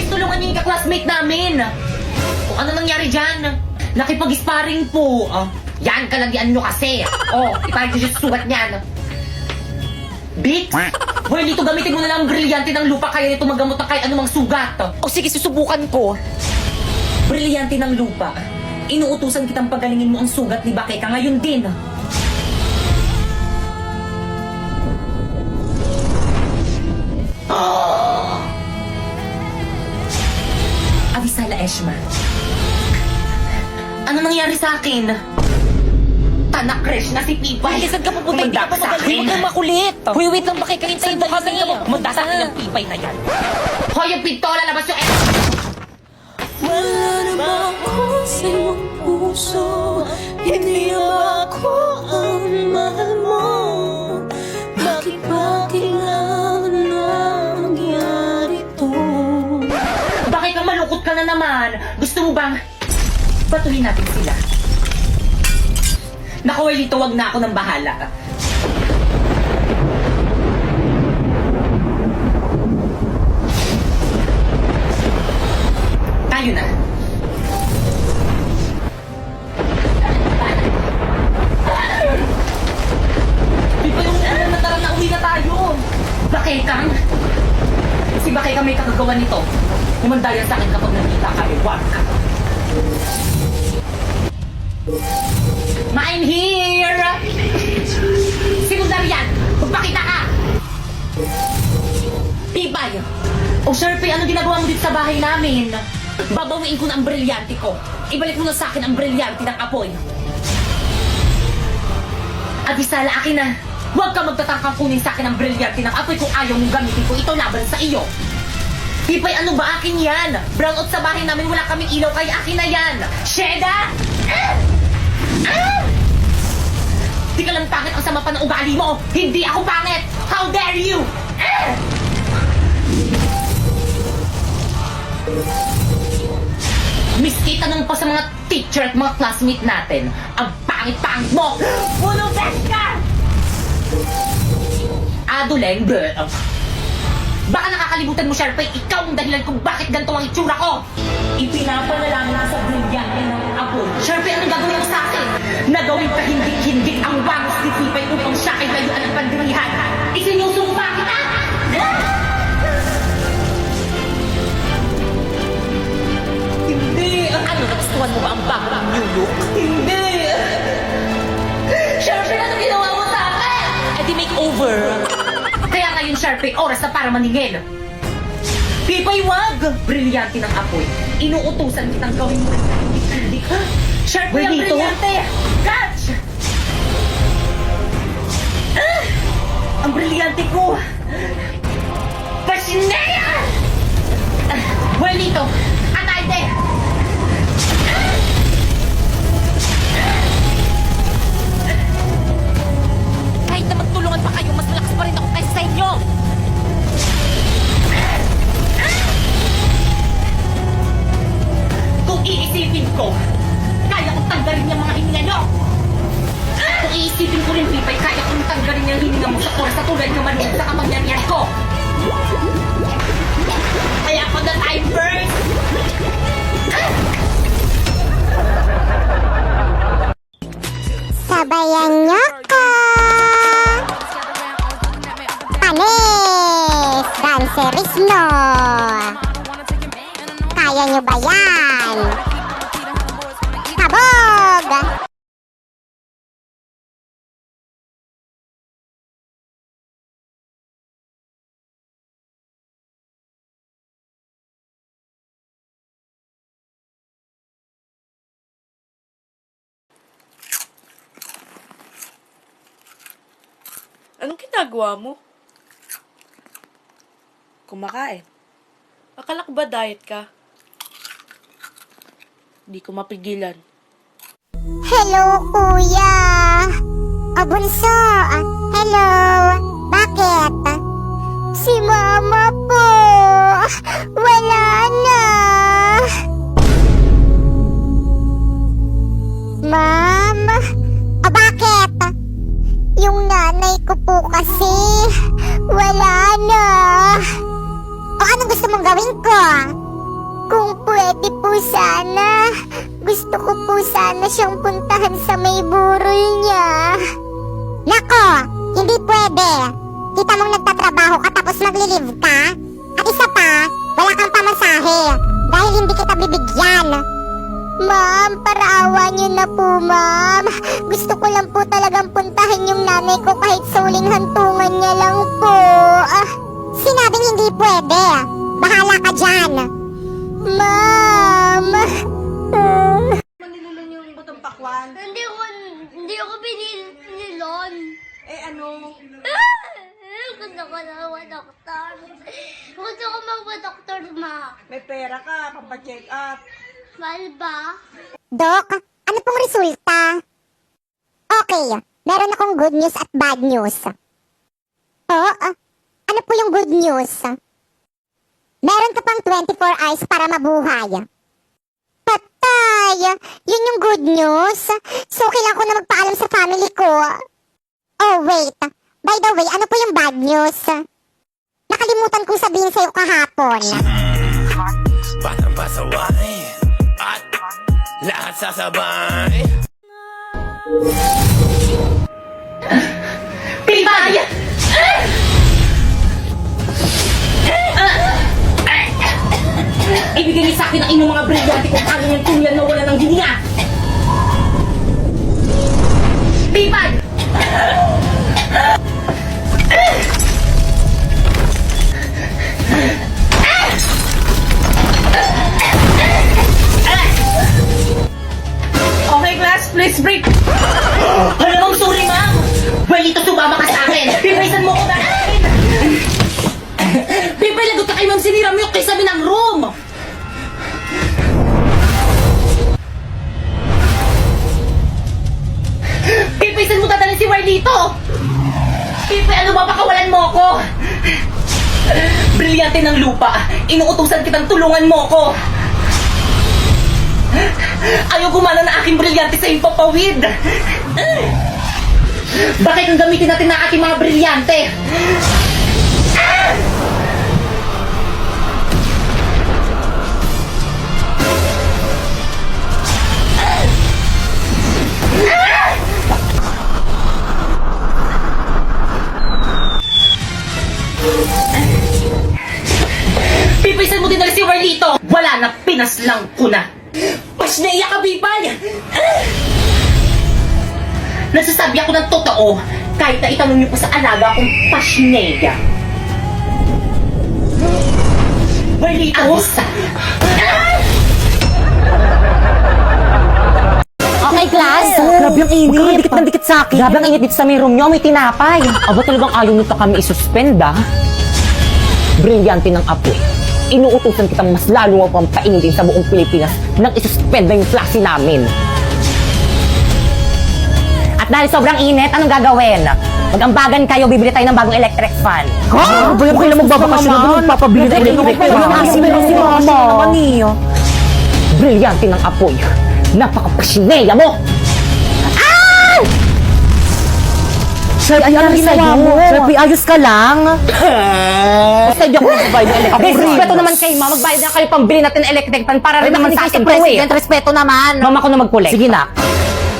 Please, tulungan niyo yung ka-classmate namin. Kung ano nangyari dyan? Nakipag-sparring po. Yan, kalagyan nyo kasi. Ipahit nyo yung sugat niyan. Bix? Well, dito gamitin mo na lang ang brilyante ng lupa kaya nito magamot ng kahit anumang sugat. Sige, susubukan ko. Brilyante ng lupa. Inuutusan kitang pagalingin mo ang sugat ni Bakeka ngayon din. Avisala Eshma. Ano nangyari sa akin? Tanak-crash na si Pipay. Ay, saan ka pupunta? Hindi ka pa magaling. Huwag kang makulit. Huy, wait lang, Bakeka. Hintayin mo kami. Magda sa akin yung Pipay na yan. Hoy, yung pintola, labas yung Wala naman ako sa iyong puso. Hindi ako ang mahal mo. Bakit ba kailangan nangyari to? Bakit ka malungkot ka na naman? Gusto mo bang batuhin natin sila? Naku, Welito, wag na ako nang bahala. Tayo na. Di ba yung na tara na uwi na tayo? Bakekang? Si Bakeka may kakagawa nito. Humandayan sa akin kapag nakita kami. Wag ka. I'm here! Secondarian! Magpakita ka! Pipay! Sherpy, anong ginagawa mo dito sa bahay namin? Babawiin ko na ang brilyante ko. Ibalik mo na sa akin ang brilyante ng apoy. Avisala, akin na. Huwag ka magtatangkang kunin sa akin ang brilyante ng apoy kung ayaw mong gamitin ko ito laban sa iyo. Pipay, ano ba akin yan? Brownout sa bahay namin, wala kaming ilaw, kaya akin na yan. Sheda! Di ka lang pangit, ang sama pa ng ugali mo. Hindi ako pangit! How dare you! Miski tanong pa sa mga teacher at mga classmate natin, ang pangit-pangit mo! Puno best ka! Aduleng, baka nakakalimutan mo, Sharpay, ikaw ang dahilan kung bakit ganito ang itsura ko! Ipinapanalangin ko sa brilyante ng apoy. Sharpay, anong gagawin mo sa akin? Nagawin ka hindi ang wangos ni Pipay upang siya ay layuan ng pandirihan. Isinusumpa kita! Hindi! Ano, nagustuhan mo ba ang bagong new look? Hindi! Sharpay, ano ginawa mo sa akin? Di makeover. Kaya ngayon, Sharpay, oras na para maningil. Pipay, wag! Brilyante ng apoy. Inuutusan kitang gawin mo. Hindi ka. Sharpay, ang brilyante! Catch! Ang brilyante ko! Pasinea! Welito! Atayde! Kahit na magtulungan pa kayo, mas malakas pa rin ako kaysa sa inyo! Kung iisipin ko, kaya kong tanggalin yung mga hininga nyo! Kung iisipin ko rin, Pipay, kaya kong tanggalin yung hininga mo sa oras sa tulad ng manuot sa kapangyarihan ko! Kaya ako na time first! Sabayan niyo ko! Panis! Danceris no! Kaya niyo ba yan? Kabog! Anong ginagawa mo? Kumakain. Akala ko ba diet ka? Di ko mapigilan. Hello, kuya! Bunso! Hello! Bakit? Si mama po! Wala na! Ma'am? Bakit? Yung nanay ko po kasi wala na. O anong gusto mong gawin ko? Kung pwede po sana, gusto ko po sana siyang puntahan sa may burol niya. Nako, hindi pwede. Kita mong nagtatrabaho ka tapos maglilive ka? At isa pa, wala kang pamasahe dahil hindi kita bibigyan. Ma'am, paraawa niyo na po, ma'am. Gusto ko lang po talagang puntahan yung nanay ko kahit sa uling hantungan niya lang po. Sinabing hindi pwede. Bahala ka dyan. Ma'am. Manilulon yung butong pakwan. Hindi ako binilon. Eh ano? Gusto ko na mag-doktor. Gusto ko mag-doktor, ma. May pera ka, pampacheck up. Mahal ba? Dok, ano pong resulta? Okay, meron akong good news at bad news. Ano po yung good news? Meron ka pang 24 hours para mabuhay. Patay! Yun yung good news. So, kailangan ko na magpaalam sa family ko. Oh, wait. By the way, ano po yung bad news? Nakalimutan kong sabihin sa'yo kahapon. Batang pasaway at lahat sasabay. Pilbay! Ibigay niyo sa akin ang inyong mga brilyante kung paano yung tulyan na wala ng hininga! Pilbay! Okay, class, please break! Ano mong sorry, ma'am? Well, ito sumama ka sa akin! Pipaisan mo ko na akin! Pipay, lagot ka kay ma'am, sinira mo yung kisame ng room! Pipay, saan mo dadalhin si War dito? Pipay, ano ba pakawalan mo ko? Brilyante ng lupa, inuutusan kitang tulungan mo ko! Ayaw gumana na aking brilyante sa iyong papawid! Bakit ang gamitin natin na aking mga brilyante? Pipaysan mo din na si Warlito! Wala na, pinaslang ko na! Pasneya ka, Bipay! Nagsasabi ako ng totoo kahit na itanong niyo pa sa alaga kong pasneya. Warlito! Abisa! Okay, class. Grabe ang init. Huwag kang dikit ng dikit sa akin. Grabe ang init dito sa may room nyo. May tinapay. Aba talagang ayaw nito kami isuspend, ah. Brilyante ng apoy. Inuutusan kitang mas lalo mo pang painitin sa buong Pilipinas nang isuspend na yung klase namin. At dahil sobrang init, anong gagawin? Mag-ambagan kayo, bibili tayo ng bagong electric fan. Ha? Bayan kayo na magbabakasyon na doon, magpapabili ng electric fan. Si Mama. Brilyante ng apoy. Napaka-pasineya mo! Ah! Sir, ayan ang ginawa mo. Sir, ayos ka lang. Basta di ako magbayad ng electric fan. Respeto naman kayo, ma. Magbayad na kayo pambili natin ng electric fan para rin naman sa akin to eh. Respeto naman. Mama ko na mag-collect. Sige na.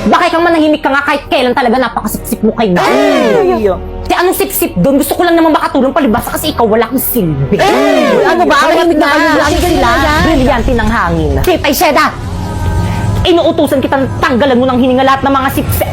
Bakit kang manahimik ka nga kahit kailan talaga napakasipsip mo kay na? Kaya anong sip-sip doon? Gusto ko lang naman makatulong palibasa kasi ikaw wala kang silbi. Ano ba? Malamig na kayo lang sila. Brilyante ng hangin. Kipay, Sheda! Inuutusan kitang tanggalan mo ng hininga lahat ng mga sipsip.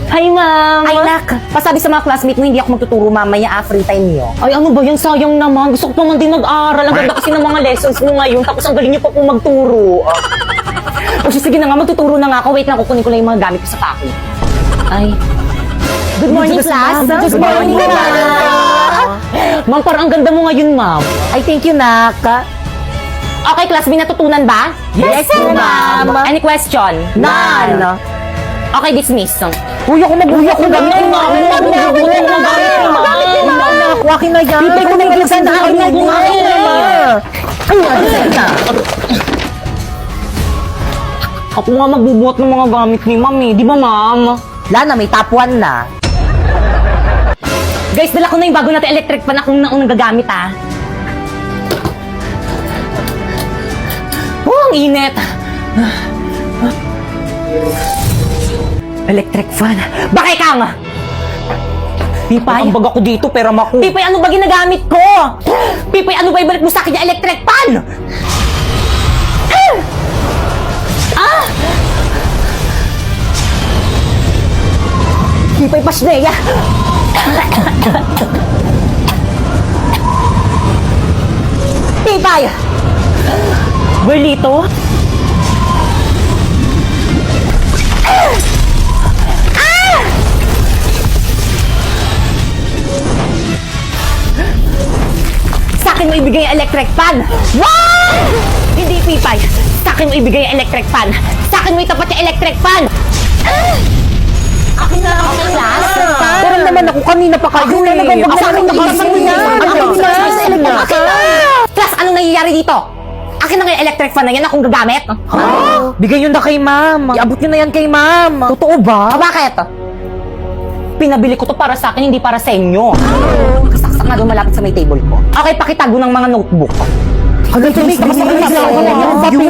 Hi, ma'am! Ay, nak! Pasabi sa mga classmate mo, hindi ako magtuturo mamaya free time niyo. Ay, ano ba yan? Sayang naman. Gusto ko naman din mag-aral. Ang ganda kasi ng mga lessons mo ngayon. Tapos ang galing niyo pa po magturo. O sige na nga, magtuturo na nga ako. Wait lang, kukunin ko lang yung mga gamit ko sa pako. Ay. Good morning, class! Good morning, ma'am! Ma'am, parang ang ganda mo ngayon, ma'am. Ay, thank you, nak. Okay, class, may natutunan ba? Yes, ma'am! Any question? None! Okay, dismiss. Uy, ako mabuhay ako gamit ni ma'am. Mabuhay ako gamit ni ma'am. Akin na yan. Pipay ko na yung sa akin na buhay. Ay, ano na? Ako nga magbubuhat ng mga gamit ni ma'am eh. Di ba, ma'am? Lana, may top 1 na. Guys, dala ko na yung bago natin electric fan akong naunang gagamit, ha. Oh, ang init. Electric fan. Bakit kang? Pipay. Ang baga ko dito, pera mako. Pipay, ano ba ginagamit ko? Pipay, ano ba ibalik mo sa akin yung electric fan? Pipay, pasneya. Pipay! Berlito? Sa akin mo ibigay ang electric fan! Wow! Hindi, Pipay. Sa akin mo ibigay ang electric fan. Sa akin mo itapat yung electric fan. Akin na ako ng class. Pero naman ako, kanina pa kayo eh. Sa akin na Class, anong nangyayari dito? Akin na nga yung electric fan na yan, akong gagamit. Bigay yun na kay ma'am. Iabot nyo na yan kay ma'am. Totoo ba? Bakit? Pinabili ko to para sa akin, hindi para sa inyo. Nakasaksak nga doon malapit sa may table ko. Okay, pakitago ng mga notebook. Hanggang sa may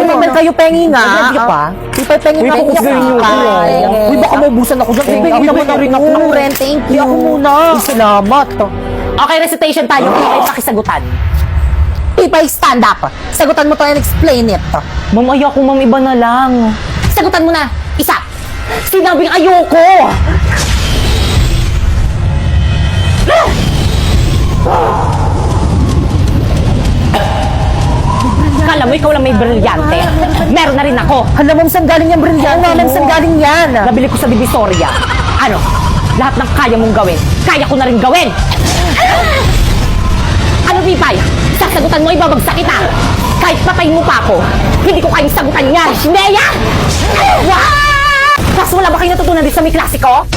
naman kayo pengi nga. Ready pa? Pipay pengi nga ako sa inyo. Uy, baka maubusan ako dyan. Pengi naman na rin ako. Thank Hindi ako muna. Salamat. Okay, recitation tayo. Pipay, pakisagutan. Pipay, stand up. Sagutan mo to and explain it. Ma'am, ayoko, ma'am, iba na lang. Sagutan mo na. Isa. Sinabing ayoko. Kala mo, ikaw lang may brilyante. Meron na rin ako. Hala, ma'am, saan galing yung brilyante? Ma'am, saan galing yan? Nabili ko sa Divisoria. Ano? Lahat ng kaya mong gawin, kaya ko na rin gawin. Ano, Pipay? Sasagutan mo, ibabagsak kita. Kahit patayin mo pa ako, hindi ko kayang sagutan yan. Shineya! Wow! Kas wala ba kayo natutunan dito sa may klase ko?